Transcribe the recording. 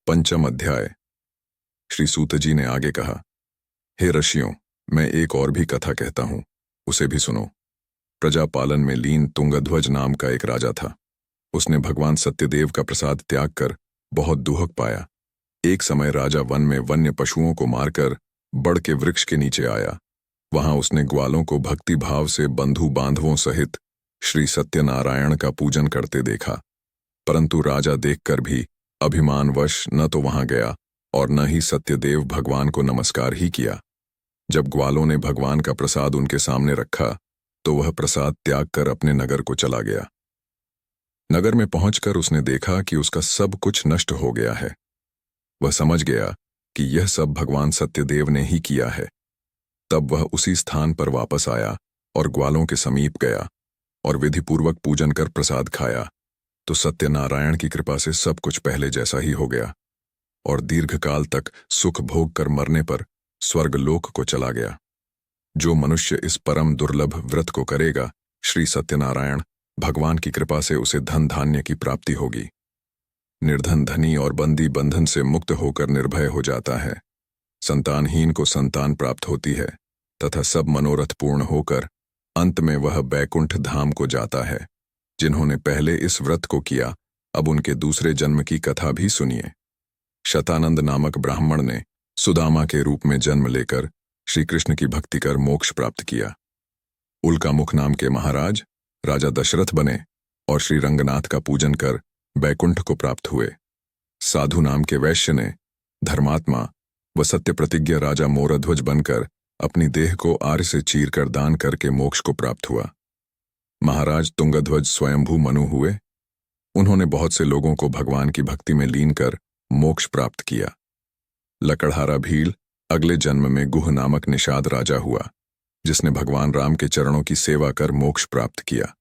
पंचम अध्याय। श्री सूत जी ने आगे कहा, हे ऋषियों, मैं एक और भी कथा कहता हूं, उसे भी सुनो। प्रजापालन में लीन तुंगध्वज नाम का एक राजा था। उसने भगवान सत्यदेव का प्रसाद त्याग कर बहुत दुहक पाया। एक समय राजा वन में वन्य पशुओं को मारकर बड़ के वृक्ष के नीचे आया। वहां उसने ग्वालों को भक्ति भाव से बंधु बांधवों सहित श्री सत्यनारायण का पूजन करते देखा, परंतु राजा देखकर भी अभिमानवश न तो वहां गया और न ही सत्यदेव भगवान को नमस्कार ही किया। जब ग्वालों ने भगवान का प्रसाद उनके सामने रखा तो वह प्रसाद त्याग कर अपने नगर को चला गया। नगर में पहुंचकर उसने देखा कि उसका सब कुछ नष्ट हो गया है। वह समझ गया कि यह सब भगवान सत्यदेव ने ही किया है। तब वह उसी स्थान पर वापस आया और ग्वालों के समीप गया और विधिपूर्वक पूजन कर प्रसाद खाया, तो सत्यनारायण की कृपा से सब कुछ पहले जैसा ही हो गया और दीर्घकाल तक सुख भोग कर मरने पर स्वर्गलोक को चला गया। जो मनुष्य इस परम दुर्लभ व्रत को करेगा, श्री सत्यनारायण भगवान की कृपा से उसे धन धान्य की प्राप्ति होगी। निर्धन धनी और बंदी बंधन से मुक्त होकर निर्भय हो जाता है। संतानहीन को संतान प्राप्त होती है तथा सब मनोरथ पूर्ण होकर अंत में वह बैकुंठ धाम को जाता है। जिन्होंने पहले इस व्रत को किया, अब उनके दूसरे जन्म की कथा भी सुनिए। शतानंद नामक ब्राह्मण ने सुदामा के रूप में जन्म लेकर श्री कृष्ण की भक्ति कर मोक्ष प्राप्त किया। उल्कामुख नाम के महाराज राजा दशरथ बने और श्री रंगनाथ का पूजन कर बैकुंठ को प्राप्त हुए। साधु नाम के वैश्य ने धर्मात्मा व सत्य प्रतिज्ञा राजा मोरध्वज बनकर अपनी देह को आर्य से चीर कर दान करके मोक्ष को प्राप्त हुआ। महाराज तुंगध्वज स्वयंभू मनु हुए। उन्होंने बहुत से लोगों को भगवान की भक्ति में लीन कर मोक्ष प्राप्त किया। लकड़हारा भील अगले जन्म में गुह नामक निषाद राजा हुआ, जिसने भगवान राम के चरणों की सेवा कर मोक्ष प्राप्त किया।